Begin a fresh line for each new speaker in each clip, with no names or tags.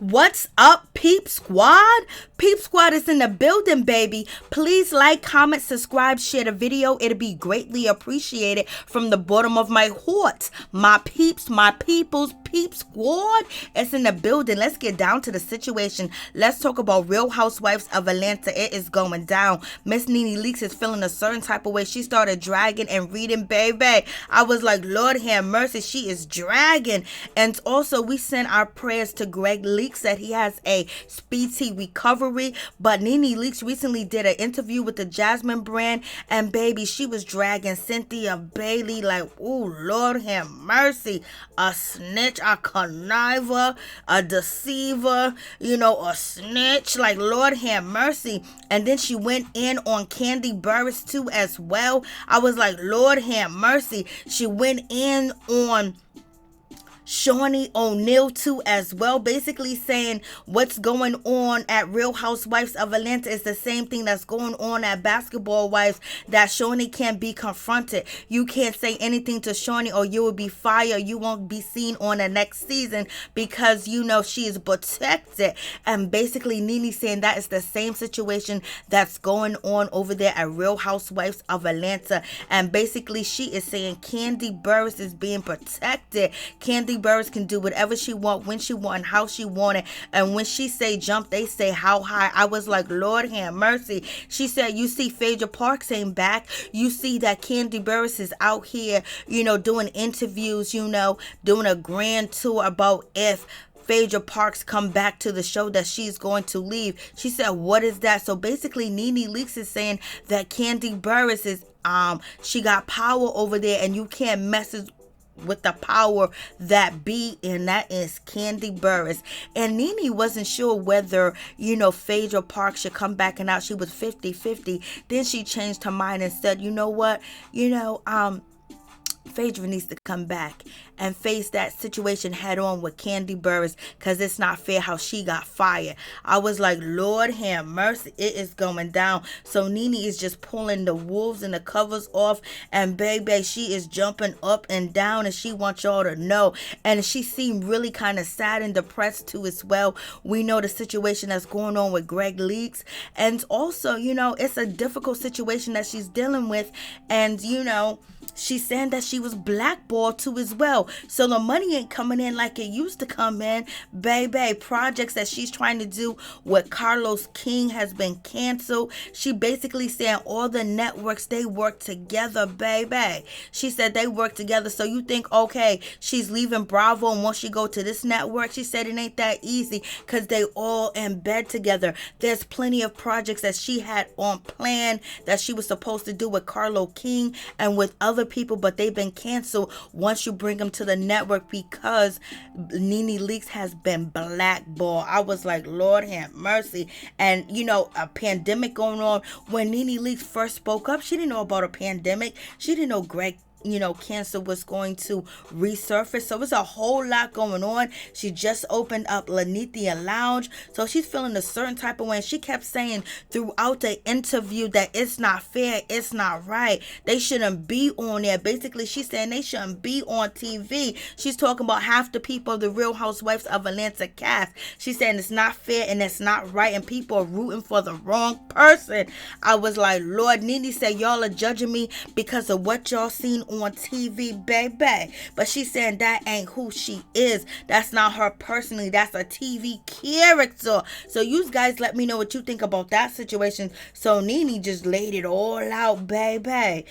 What's up, Peep Squad? Peep Squad is in the building, baby. Please like, comment, subscribe, share the video. It'll be greatly appreciated from the bottom of my heart. My peeps, my peoples, Peep Squad is in the building. Let's get down to the situation. Let's talk about Real Housewives of Atlanta. It is going down. Miss NeNe Leakes is feeling a certain type of way. She started dragging and reading, baby. I was like, Lord have mercy, she is dragging. And also, we send our prayers to Gregg Leakes that he has a speedy recovery. But NeNe Leakes recently did an interview with the Jasmine brand, and baby, she was dragging Cynthia Bailey like, oh Lord have mercy, a snitch, a conniver, a deceiver, a snitch, like Lord have mercy. And then she went in on Kandi Burruss too as well. I was like, Lord have mercy. She went in on Shaunie O'Neal too as well, basically saying what's going on at Real Housewives of Atlanta is the same thing that's going on at Basketball Wives, that Shaunie can't be confronted. You can't say anything to Shaunie or you will be fired. You won't be seen on the next season because she is protected. And basically NeNe saying that is the same situation that's going on over there at Real Housewives of Atlanta. And basically she is saying Kandi Burruss is being protected. Kandi Burruss can do whatever she want, when she want, and how she want it. And when she say jump, they say how high. I was like, Lord have mercy. She said, you see Phaedra Parks ain't back. You see that Kandi Burruss is out here, doing interviews, doing a grand tour about if Phaedra Parks come back to the show that she's going to leave. She said, what is that? So basically NeNe Leakes is saying that Kandi Burruss is she got power over there and you can't mess with the power that be, and that is Kandi Burruss. And NeNe wasn't sure whether Phaedra Parks should come back and out. She was 50-50. Then she changed her mind and said, you know what, Phaedra needs to come back and face that situation head on with Kandi Burruss, because it's not fair how she got fired. I was like, Lord have mercy, it is going down. So NeNe is just pulling the wolves and the covers off, and baby, she is jumping up and down, and she wants y'all to know. And she seemed really kind of sad and depressed too as well. We know the situation that's going on with Gregg Leakes, and also it's a difficult situation that she's dealing with. And she's saying that she was blackballed too as well. So the money ain't coming in like it used to come in. Baby, projects that she's trying to do with Carlos King has been canceled. She basically saying all the networks, they work together, baby. She said they work together. So you think, okay, she's leaving Bravo and once she go to this network, she said it ain't that easy because they all in bed together. There's plenty of projects that she had on plan that she was supposed to do with Carlo King and with other people, but they've been canceled once you bring them to the network because NeNe Leakes has been blackballed. I was like, Lord have mercy. And a pandemic going on. When NeNe Leakes first spoke up, she didn't know about a pandemic. She didn't know Greg cancer was going to resurface. So it's a whole lot going on. She just opened up Lanithia Lounge, so she's feeling a certain type of way. And she kept saying throughout the interview that it's not fair, it's not right, they shouldn't be on there. Basically she's saying they shouldn't be on TV. She's talking about half the people of the Real Housewives of Atlanta cast. She's saying it's not fair and it's not right and people are rooting for the wrong person. I was like, Lord. NeNe said y'all are judging me because of what y'all seen on TV, baby. But she's saying that ain't who she is. That's not her personally. That's a TV character. So you guys let me know what you think about that situation. So NeNe just laid it all out, baby.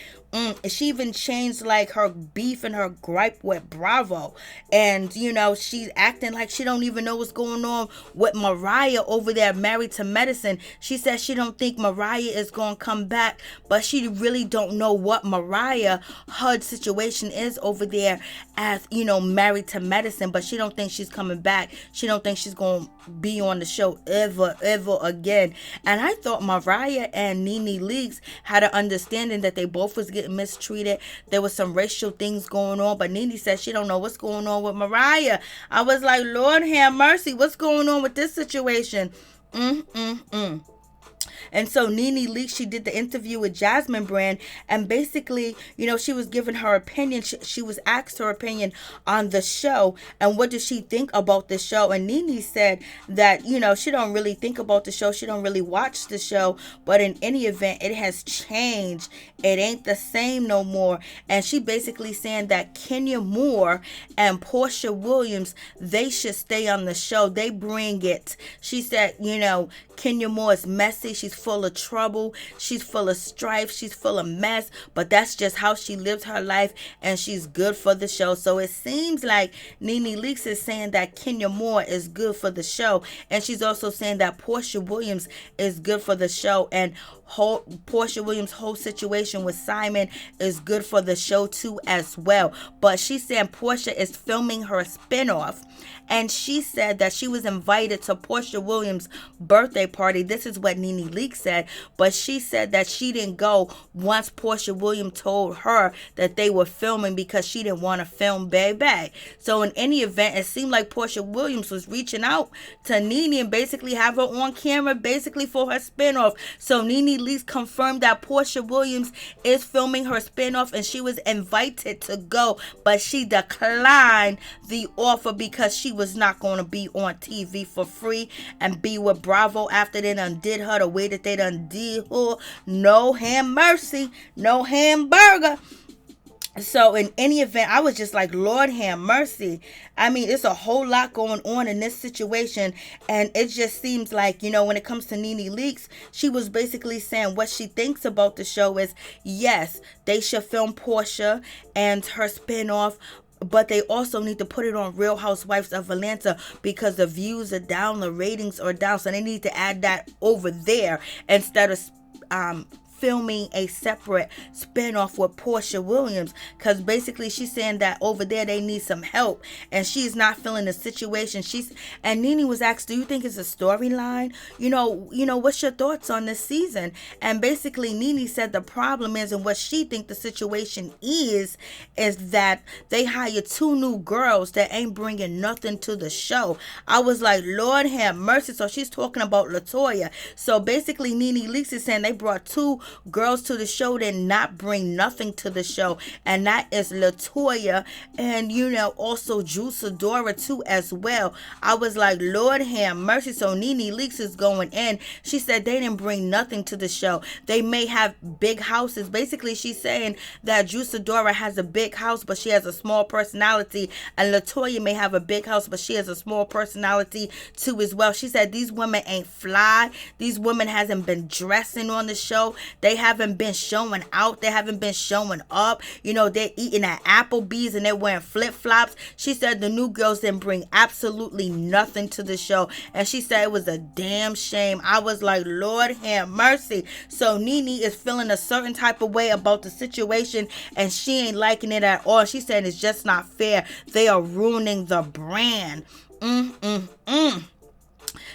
She even changed like her beef and her gripe with Bravo. And she's acting like she don't even know what's going on with Mariah over there, Married to Medicine. She says she don't think Mariah is going to come back, but she really don't know what Mariah HUD situation is over there as Married to Medicine. But she don't think she's coming back. She don't think she's going to be on the show ever again. And I thought Mariah and NeNe Leakes had an understanding that they both was getting mistreated. There was some racial things going on, but NeNe said she don't know what's going on with Mariah. I was like, Lord have mercy, what's going on with this situation? And so NeNe Leakes, she did the interview with Jasmine Brand, and basically, she was giving her opinion. She was asked her opinion on the show, and what does she think about the show? And NeNe said that, she don't really think about the show. She don't really watch the show, but in any event, it has changed. It ain't the same no more. And she basically saying that Kenya Moore and Porsha Williams, they should stay on the show. They bring it. She said, Kenya Moore is messy. She's full of trouble. She's full of strife. She's full of mess. But that's just how she lives her life, and she's good for the show. So it seems like NeNe Leakes is saying that Kenya Moore is good for the show, and she's also saying that Porsha Williams is good for the show, and Porsha Williams' whole situation with Simon is good for the show too as well. But she's saying Porsha is filming her spinoff, and she said that she was invited to Porsha Williams' birthday party. This is what NeNe Leakes said, but she said that she didn't go once Porsha Williams told her that they were filming because she didn't want to film baby. So in any event, it seemed like Porsha Williams was reaching out to NeNe and basically have her on camera basically for her spinoff. So NeNe Leakes confirmed that Porsha Williams is filming her spinoff, and she was invited to go, but she declined the offer because she was not going to be on TV for free and be with Bravo after they done did her the way that they done did her. No ham mercy, no hamburger. So in any event, I was just like, Lord have mercy. I mean, it's a whole lot going on in this situation. And it just seems like, when it comes to NeNe Leakes, she was basically saying what she thinks about the show is, yes, they should film Porsha and her spinoff, but they also need to put it on Real Housewives of Atlanta because the views are down, the ratings are down. So they need to add that over there instead of filming a separate spinoff with Porsha Williams, because basically she's saying that over there they need some help and she's not feeling the situation. And NeNe was asked, do you think it's a storyline? What's your thoughts on this season? And basically NeNe said the problem is, and what she think the situation is that they hired 2 new girls that ain't bringing nothing to the show. I was like, Lord have mercy. So she's talking about Latoya. So basically NeNe Leakes is saying they brought 2 girls to the show that not bring nothing to the show, and that is Latoya and also Sidora too as well. I was like, Lord have mercy. So NeNe Leakes is going in. She said they didn't bring nothing to the show. They may have big houses. Basically she's saying that Sidora has a big house but she has a small personality, and Latoya may have a big house but she has a small personality too as well. She said these women ain't fly. These women hasn't been dressing on the show. They haven't been showing out. They haven't been showing up. They're eating at Applebee's and they're wearing flip-flops. She said the new girls didn't bring absolutely nothing to the show. And she said it was a damn shame. I was like, Lord have mercy. So NeNe is feeling a certain type of way about the situation and she ain't liking it at all. She said it's just not fair. They are ruining the brand.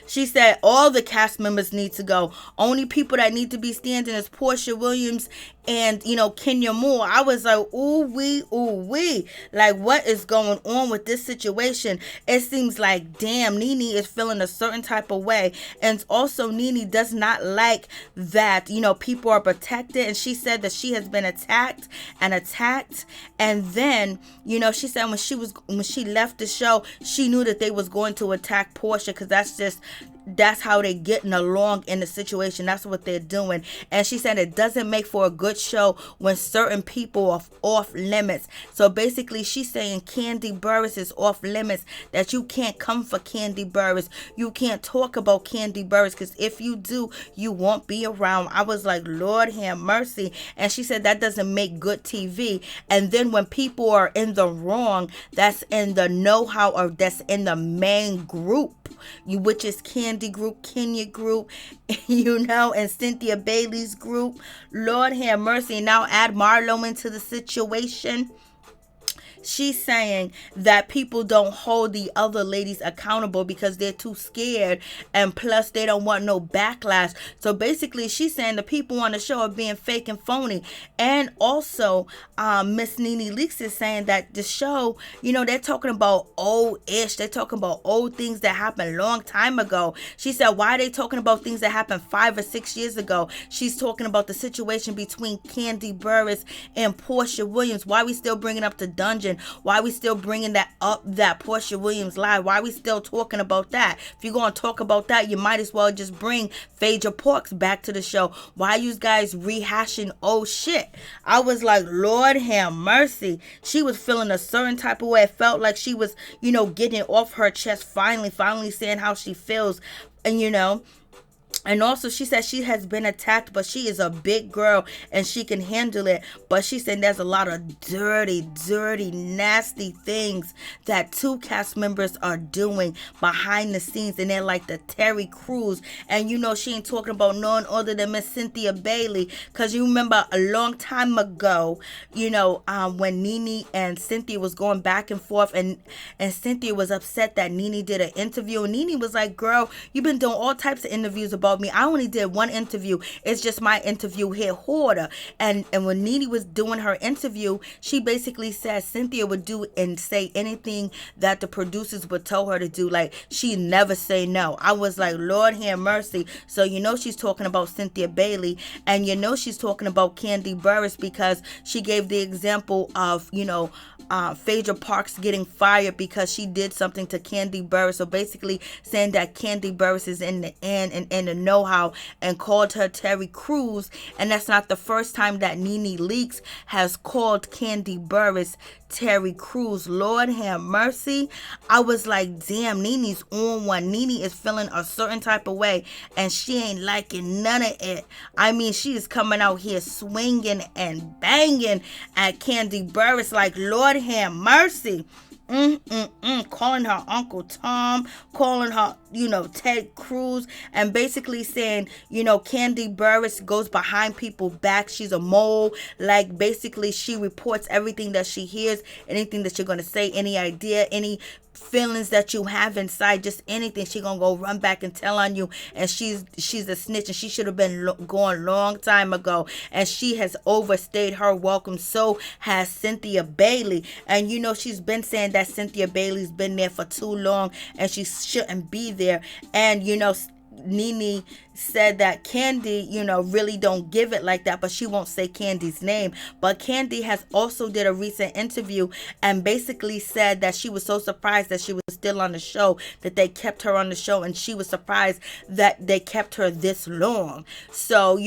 She said all the cast members need to go. Only people that need to be standing is Porsha Williams and, Kenya Moore. I was like, ooh wee. Like, what is going on with this situation? It seems like, damn, NeNe is feeling a certain type of way. And also, NeNe does not like that, people are protected. And she said that she has been attacked. And then, she said when she left the show, she knew that they was going to attack Porsha because that's how they getting along in the situation. That's what they're doing. And she said it doesn't make for a good show when certain people are off limits. So basically she's saying Kandi Burruss is off limits, that you can't come for Kandi Burruss. You can't talk about Kandi Burruss because if you do, you won't be around. I was like, Lord have mercy. And she said that doesn't make good TV. And then when people are in the wrong, that's in the know-how or that's in the main group, which is Kandi group, Kenya group, and Cynthia Bailey's group. Lord have mercy. Now add Marlo into the situation. she's saying that people don't hold the other ladies accountable because they're too scared, and plus they don't want no backlash. So basically she's saying the people on the show are being fake and phony. And also Miss NeNe Leakes is saying that the show, they're talking about old-ish, they're talking about old things that happened long time ago. She said, why are they talking about things that happened 5 or 6 years ago? She's talking about the situation between Kandi Burruss and Porsha Williams. Why we still bringing up the dungeon? Why we still bringing that up, that Porsha Williams lie? Why we still talking about that? If you're going to talk about that, you might as well just bring Phaedra Parks back to the show. Why you guys rehashing old shit? I was like, Lord have mercy. She was feeling a certain type of way. It felt like she was, getting off her chest, finally saying how she feels. And also she said she has been attacked, but she is a big girl and she can handle it. But she said there's a lot of dirty, nasty things that 2 cast members are doing behind the scenes, and they're like the Terry Crews. And she ain't talking about none other than Miss Cynthia Bailey, because you remember a long time ago, when NeNe and Cynthia was going back and forth, and Cynthia was upset that NeNe did an interview, and NeNe was like, girl, you've been doing all types of interviews about me. I only did one interview. It's just my interview here, hoarder. And when NeNe was doing her interview, she basically said Cynthia would do and say anything that the producers would tell her to do. Like, she never say no. I was like, Lord have mercy. So she's talking about Cynthia Bailey, and she's talking about Kandi Burruss, because she gave the example of Phaedra Parks getting fired because she did something to Kandi Burruss. So basically saying that Kandi Burruss is in the end and in the know-how, and called her Terry Crews. And that's not the first time that NeNe Leakes has called Kandi Burruss Terry Crews. Lord have mercy. I was like, damn, NeNe's on one. NeNe is feeling a certain type of way, and she ain't liking none of it. I mean, she is coming out here swinging and banging at Kandi Burruss like, Lord have mercy. Calling her Uncle Tom, calling her, Ted Cruz, and basically saying, Kandi Burruss goes behind people's back. She's a mole. Like, basically, she reports everything that she hears, anything that you're going to say, any idea, any feelings that you have inside, just anything, she gonna go run back and tell on you. And she's a snitch, and she should have been gone long time ago, and she has overstayed her welcome. So has Cynthia Bailey. And she's been saying that Cynthia Bailey's been there for too long and she shouldn't be there. And NeNe said that Kandi, really don't give it like that, but she won't say Kandi's name. But Kandi has also did a recent interview and basically said that she was so surprised that she was still on the show, that they kept her on the show, and she was surprised that they kept her this long. So,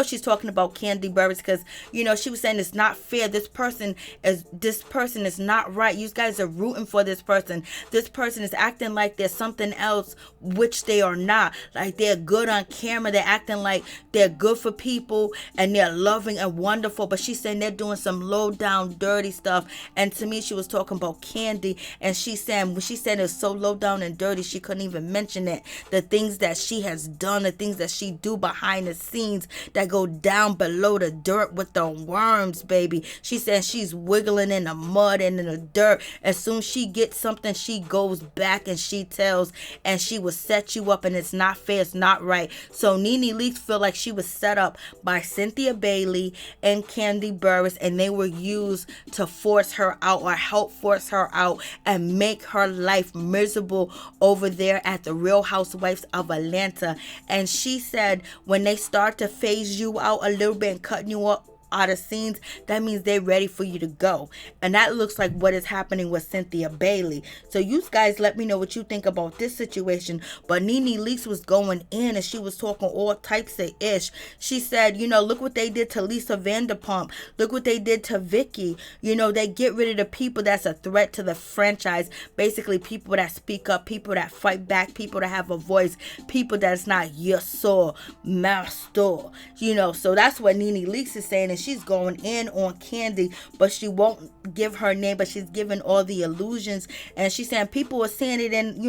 she's talking about Kandi Burruss, because, she was saying it's not fair. This person is not right. You guys are rooting for this person. This person is acting like there's something else, which they are not. Like, they're good on camera, they're acting like they're good for people and they're loving and wonderful, but she's saying they're doing some low down dirty stuff. And to me, she was talking about Kandi, and she's saying, when she said it's so low down and dirty, she couldn't even mention it. The things that she has done, the things that she do behind the scenes that go down below the dirt with the worms, baby. She said she's wiggling in the mud and in the dirt. As soon as she gets something, she goes back and she tells, and she will set you up, and it's not fair, it's not right. So NeNe Leakes feel like she was set up by Cynthia Bailey and Kandi Burruss, and they were used to force her out, or help force her out, and make her life miserable over there at the Real Housewives of Atlanta. And she said when they start to phase you out a little bit and cutting you up out of scenes, that means they're ready for you to go. And that looks like what is happening with Cynthia Bailey. So you guys let me know what you think about this situation. But NeNe Leakes was going in, and she was talking all types of ish. She said, look what they did to Lisa Vanderpump. Look what they did to Vicky. They get rid of the people that's a threat to the franchise. Basically, people that speak up, people that fight back, people that have a voice, people that's not yes sir, master. So that's what NeNe Leakes is saying. And she's going in on Kandi, but she won't give her name, but she's giving all the illusions. And she's saying people are saying it in,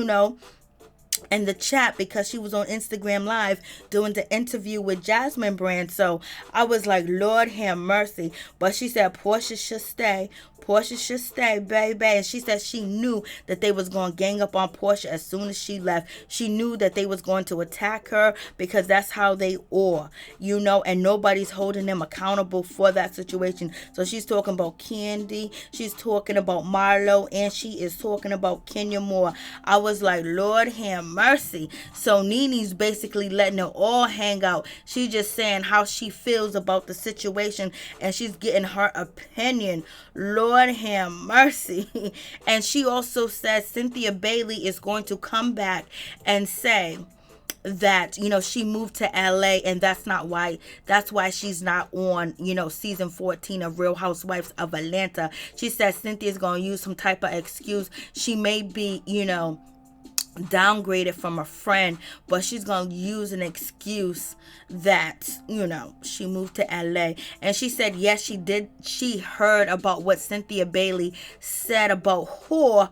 in the chat because she was on Instagram Live doing the interview with Jasmine Brand. So I was like, Lord have mercy. But she said Porsha should stay. Porsha should stay, baby. And she said she knew that they was going to gang up on Porsha as soon as she left. She knew that they was going to attack her because that's how they are, and nobody's holding them accountable for that situation. So she's talking about Kandi, she's talking about Marlo, and she is talking about Kenya Moore. I was like, Lord have mercy. So NeNe's basically letting it all hang out. She's just saying how she feels about the situation, and she's getting her opinion. Lord have mercy. And she also says Cynthia Bailey is going to come back and say that she moved to LA, and that's why she's not on season 14 of Real Housewives of Atlanta. She says Cynthia's going to use some type of excuse. She may be downgraded from a friend, but she's gonna use an excuse that she moved to LA. And she said yes, she heard about what Cynthia Bailey said about her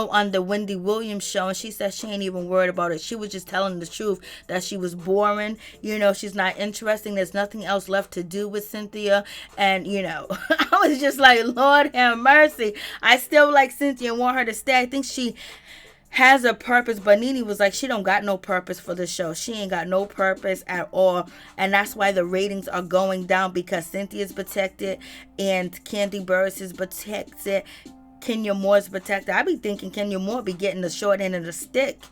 on the Wendy Williams show, and she said she ain't even worried about it. She was just telling the truth, that she was boring, she's not interesting, there's nothing else left to do with Cynthia. And I was just like, Lord have mercy. I still like Cynthia and want her to stay. I think she has a purpose, but NeNe was like, she don't got no purpose for the show. She ain't got no purpose at all, and that's why the ratings are going down, because Cynthia's protected and Kandi Burruss is protected. Kenya Moore's protected. I be thinking Kenya Moore be getting the short end of the stick,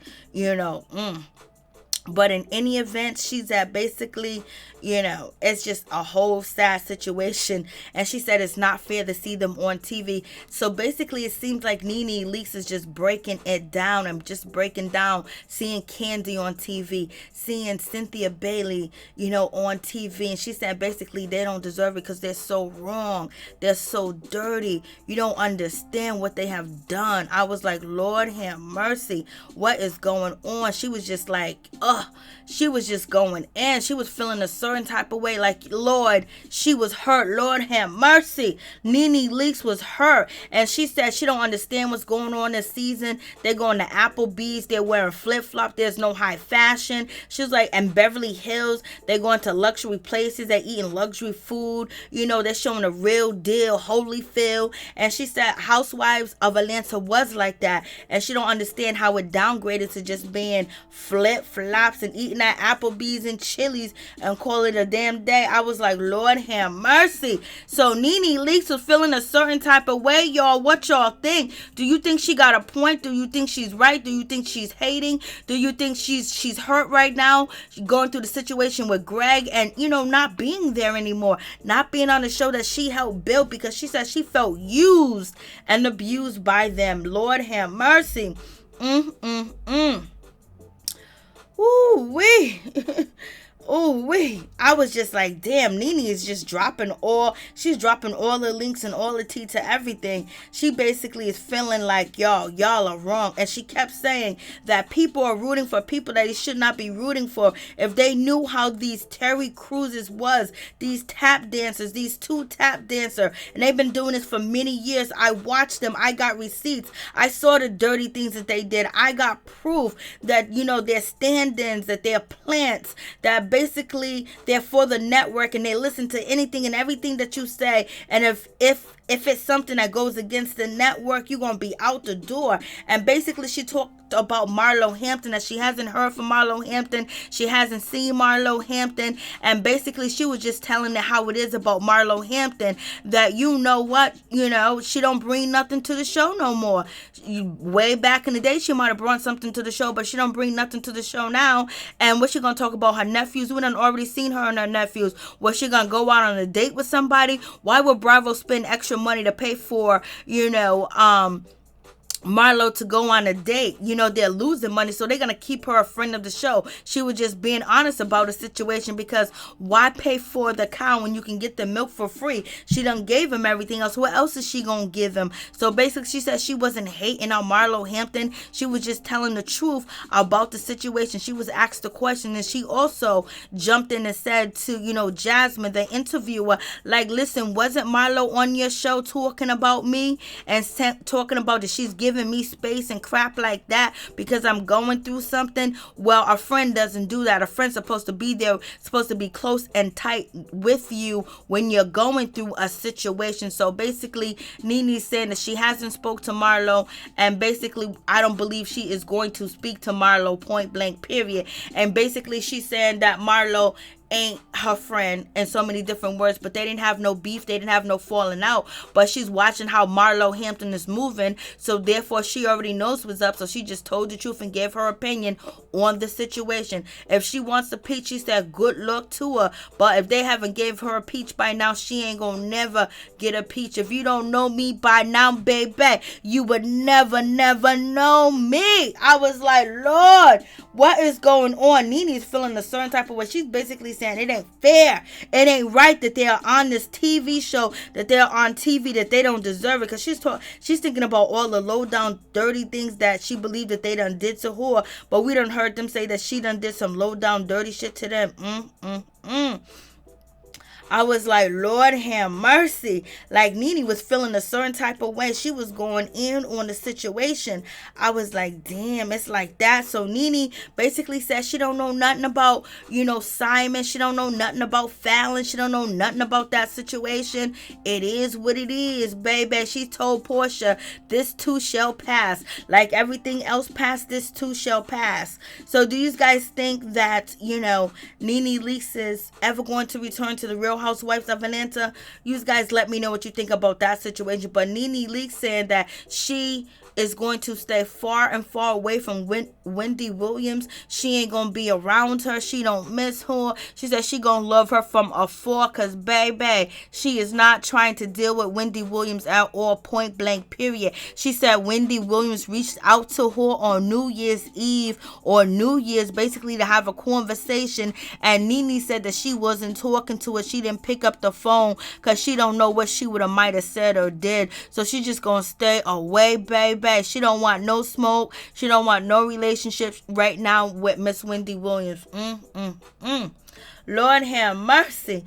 But in any event, she's at basically, it's just a whole sad situation. And she said it's not fair to see them on TV. So basically, it seems like NeNe Leakes is just breaking it down and just breaking down, seeing Kandi on TV, seeing Cynthia Bailey, on TV. And she said basically they don't deserve it because they're so wrong. They're so dirty. You don't understand what they have done. I was like, Lord have mercy. What is going on? She was just like, she was just going in. She was feeling a certain type of way, like, Lord, she was hurt. Lord have mercy. NeNe Leakes was hurt, and she said she don't understand what's going on this season. They're going to Applebee's, they're wearing flip-flops, there's no high fashion. She was like, in Beverly Hills, they're going to luxury places, they're eating luxury food, they're showing a real deal Holyfield. And she said Housewives of Atlanta was like that, and she don't understand how it downgraded to just being flip-flops and eating at Applebee's and Chili's and call it a damn day. I was like, Lord have mercy. So NeNe Leakes was feeling a certain type of way, y'all. What y'all think? Do you think she got a point? Do you think she's right? Do you think she's hating? Do you think she's hurt right now? She's going through the situation with Gregg and, not being there anymore. Not being on the show that she helped build, because she said she felt used and abused by them. Lord have mercy. Ooh-wee. Ooh-wee. I was just like, damn, NeNe is just she's dropping all the links and all the tea to everything. She basically is feeling like, y'all are wrong. And she kept saying that people are rooting for people that they should not be rooting for. If they knew how these Terry Cruzes was, these tap dancers, these two tap dancer, and they've been doing this for many years. I watched them. I got receipts. I saw the dirty things that they did. I got proof that, they're stand-ins, that they're plants, that basically they're for the network and they listen to anything and everything that you say. And if it's something that goes against the network, you're going to be out the door. And basically she talked about Marlo Hampton, that she hasn't heard from Marlo Hampton. She hasn't seen Marlo Hampton. And basically she was just telling it how it is about Marlo Hampton, that she don't bring nothing to the show no more. Way back in the day, she might have brought something to the show, but she don't bring nothing to the show now. And what she going to talk about? Her nephews? We done already seen her and her nephews. Was she going to go out on a date with somebody? Why would Bravo spend extra money to pay for, Marlo to go on a date? They're losing money, so they're going to keep her a friend of the show. She was just being honest about the situation, because why pay for the cow when you can get the milk for free? She done gave him everything else. What else is she going to give him? So basically she said she wasn't hating on Marlo Hampton. She was just telling the truth about the situation. She was asked the question, and she also jumped in and said to, Jasmine, the interviewer, like, listen, wasn't Marlo on your show talking about me and talking about that she's giving giving me space and crap like that because I'm going through something. Well, a friend doesn't do that. A friend's supposed to be there, supposed to be close and tight with you when you're going through a situation. So basically, NeNe's saying that she hasn't spoke to Marlo, and basically I don't believe she is going to speak to Marlo, point blank, period. And basically she's saying that Marlo ain't her friend in so many different words, but they didn't have no beef, they didn't have no falling out, but she's watching how Marlo Hampton is moving, so therefore she already knows what's up, so she just told the truth and gave her opinion on the situation. If she wants a peach, she said good luck to her, but if they haven't gave her a peach by now, she ain't gonna never get a peach. If you don't know me by now, baby, you would never know me. I was like, Lord, what is going on? NeNe's feeling a certain type of way. She's basically saying it ain't fair, it ain't right that they are on this TV show, that they're on TV, that they don't deserve it, because she's thinking about all the low down dirty things that she believed that they done did to her, but we done heard them say that she done did some low down dirty shit to them. I was like, Lord have mercy. Like, NeNe was feeling a certain type of way. She was going in on the situation. I was like, damn, it's like that. So NeNe basically said she don't know nothing about, Simon. She don't know nothing about Fallon. She don't know nothing about that situation. It is what it is, baby. She told Porsha, this too shall pass. Like everything else passed, this too shall pass. So do you guys think that, NeNe Leakes is ever going to return to the Real Housewives of Atlanta? You guys let me know what you think about that situation. But NeNe Leakes saying that she is going to stay far and far away from Wendy Williams. She ain't gonna be around her. She don't miss her. She said she gonna love her from afar, cause baby, she is not trying to deal with Wendy Williams at all, point blank, period. She said Wendy Williams reached out to her on New Year's Eve or New Year's, basically to have a conversation, and NeNe said that she wasn't talking to her. She didn't pick up the phone because she don't know what she would have might have said or did. So she just gonna stay away, baby. She don't want no smoke. She don't want no relationships right now with Miss Wendy Williams. Lord have mercy.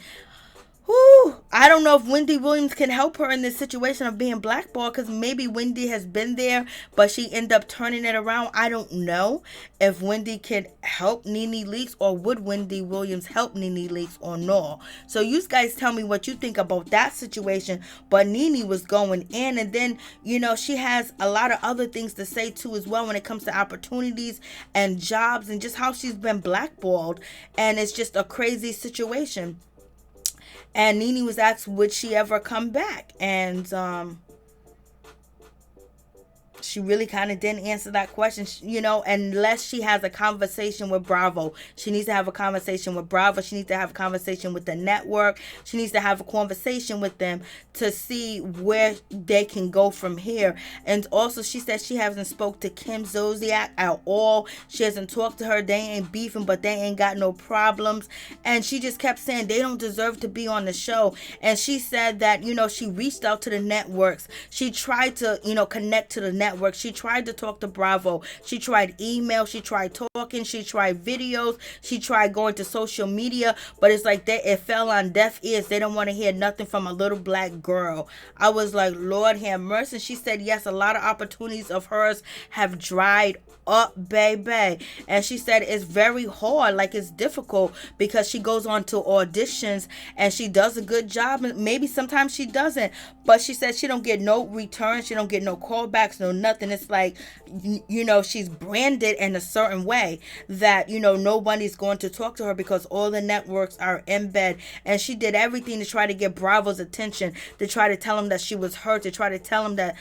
Whew. I don't know if Wendy Williams can help her in this situation of being blackballed, because maybe Wendy has been there, but she ended up turning it around. I don't know if Wendy can help NeNe Leakes, or would Wendy Williams help NeNe Leakes or no. So you guys tell me what you think about that situation. But NeNe was going in, and then, she has a lot of other things to say too as well when it comes to opportunities and jobs and just how she's been blackballed. And it's just a crazy situation. And NeNe was asked, would she ever come back? And she really kind of didn't answer that question, unless she has a conversation with Bravo. She needs to have a conversation with Bravo. She needs to have a conversation with the network. She needs to have a conversation with them to see where they can go from here. And also, she said she hasn't spoke to Kim Zolciak at all. She hasn't talked to her. They ain't beefing, but they ain't got no problems. And she just kept saying they don't deserve to be on the show. And she said that, she reached out to the networks. She tried to, connect to the network. She tried to talk to Bravo. She tried email. She tried talking. She tried videos. She tried going to social media. But it's like it fell on deaf ears. They don't want to hear nothing from a little black girl. I was like, Lord have mercy. And she said, yes, a lot of opportunities of hers have dried up, baby. And she said it's very hard, like it's difficult, because she goes on to auditions and she does a good job, and maybe sometimes she doesn't, but she said she don't get no return, she don't get no callbacks, no nothing. It's like, she's branded in a certain way that, nobody's going to talk to her because all the networks are in bed. And she did everything to try to get Bravo's attention, to try to tell him that she was hurt, to try to tell him that,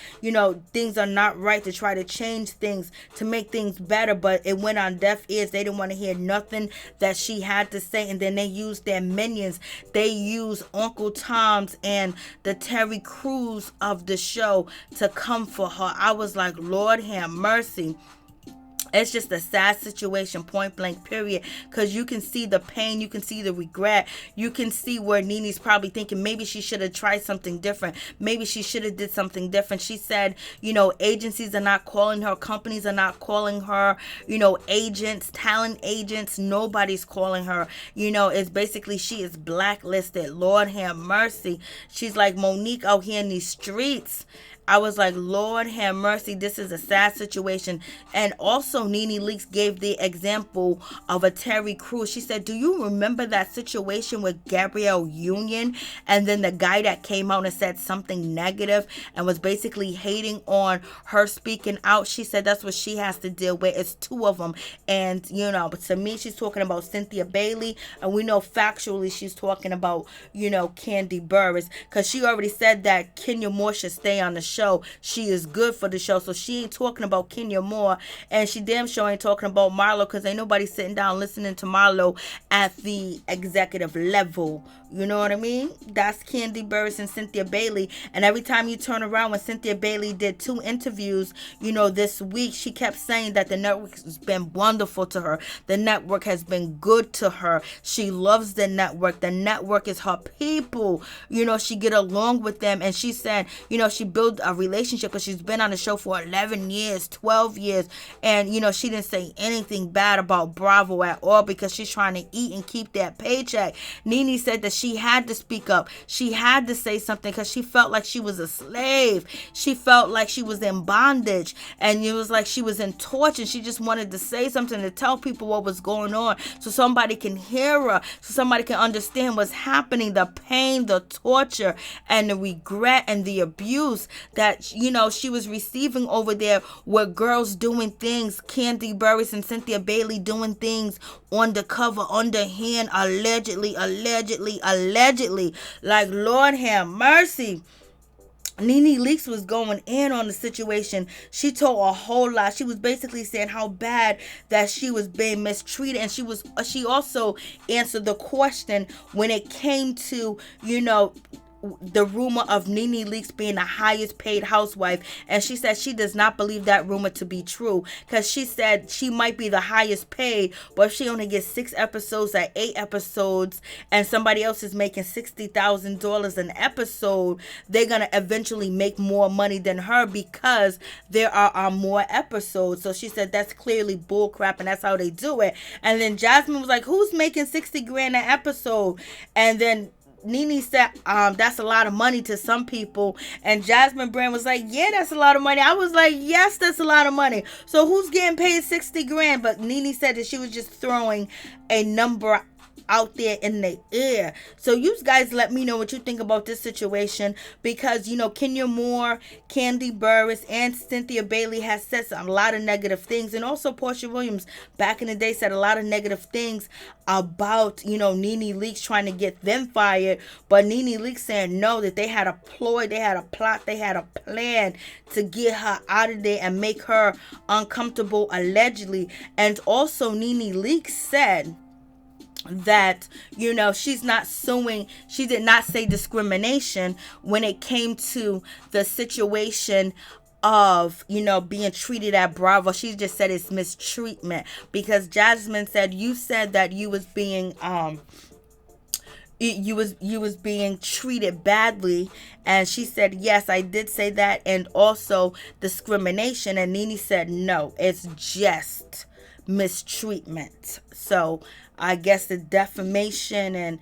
things are not right, to try to change things, to make things better, but it went on deaf ears. They didn't want to hear nothing that she had to say. And then they used their minions. They used Uncle Tom's and the Terry Crews of the show to come for her. I was like, Lord have mercy. It's just a sad situation, point blank, period, because you can see the pain, you can see the regret, you can see where NeNe's probably thinking maybe she should have tried something different, maybe she should have did something different. She said, agencies are not calling her, companies are not calling her, agents, talent agents, nobody's calling her. It's basically she is blacklisted. Lord have mercy. She's like Monique out here in these streets. I was like, Lord have mercy, this is a sad situation. And also NeNe Leakes gave the example of a Terry Crews. She said, do you remember that situation with Gabrielle Union? And then the guy that came out and said something negative and was basically hating on her speaking out. She said that's what she has to deal with. It's two of them. And, but to me, she's talking about Cynthia Bailey. And we know factually she's talking about, Kandi Burruss. Because she already said that Kenya Moore should stay on the show. She is good for the show. So she ain't talking about Kenya Moore. And she damn sure ain't talking about Marlo, because ain't nobody sitting down listening to Marlo at the executive level. You know what I mean? That's Kandi Burruss and Cynthia Bailey. And every time you turn around, when Cynthia Bailey did 2 interviews, this week, she kept saying that the network has been wonderful to her. The network has been good to her. She loves the network. The network is her people. She get along with them. And she said, she built a relationship because she's been on the show for 11 years, 12 years. And, she didn't say anything bad about Bravo at all because she's trying to eat and keep that paycheck. NeNe said that she had to speak up. She had to say something because she felt like she was a slave. She felt like she was in bondage. And it was like she was in torture. She just wanted to say something to tell people what was going on so somebody can hear her, so somebody can understand what's happening, the pain, the torture, and the regret and the abuse that, she was receiving over there with girls doing things, Kandi Burruss and Cynthia Bailey doing things undercover, underhand, allegedly. Like, Lord have mercy. NeNe Leakes was going in on the situation. She told a whole lot. She was basically saying how bad that she was being mistreated, and she also answered the question when it came to, the rumor of NeNe Leakes being the highest paid housewife. And she said she does not believe that rumor to be true, because she said she might be the highest paid, but if she only gets 6 episodes or 8 episodes and somebody else is making $60,000 an episode, they're going to eventually make more money than her because there are more episodes. So she said that's clearly bull crap, and that's how they do it. And then Jasmine was like, who's making 60 grand an episode? And then NeNe said, that's a lot of money to some people. And Jasmine Brand was like, yeah, that's a lot of money. I was like, yes, that's a lot of money. So who's getting paid 60 grand? But NeNe said that she was just throwing a number out there in the air. So you guys let me know what you think about this situation, because Kenya Moore, Kandi Burruss, and Cynthia Bailey has said a lot of negative things, and also Porsha Williams back in the day said a lot of negative things about NeNe Leakes, trying to get them fired. But NeNe Leakes saying no, that they had a ploy, they had a plot, they had a plan to get her out of there and make her uncomfortable, allegedly. And also NeNe Leakes said that she's not suing. She did not say discrimination when it came to the situation of being treated at Bravo. She just said it's mistreatment, because Jasmine said, you said that you was being you was being treated badly, and she said, yes, I did say that, and also discrimination. And NeNe said, no, it's just mistreatment. So I guess the defamation and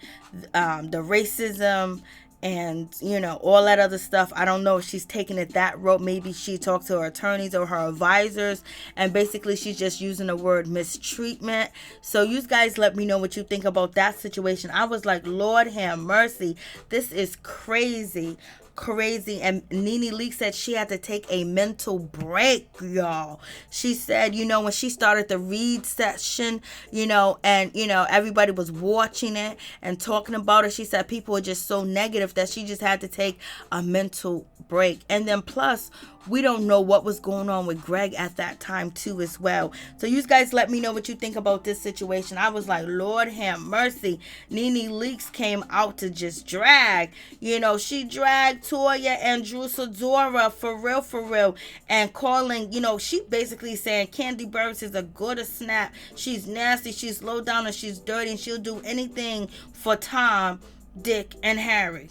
the racism and all that other stuff, I don't know if she's taking it that route. Maybe she talked to her attorneys or her advisors, and basically she's just using the word mistreatment. So you guys let me know what you think about that situation. I was like, Lord have mercy, this is crazy. And NeNe Leakes said she had to take a mental break, y'all. She said, when she started the read session, and everybody was watching it and talking about it, she said people were just so negative that she just had to take a mental break. And then plus, we don't know what was going on with Gregg at that time too as well. So you guys let me know what you think about this situation. I was like, Lord have mercy. NeNe Leakes came out to just drag. She dragged Toya and Sidora for real. And calling, she basically saying Kandi Burruss is a good as snap. She's nasty, she's low down, and she's dirty, and she'll do anything for Tom, Dick, and Harry.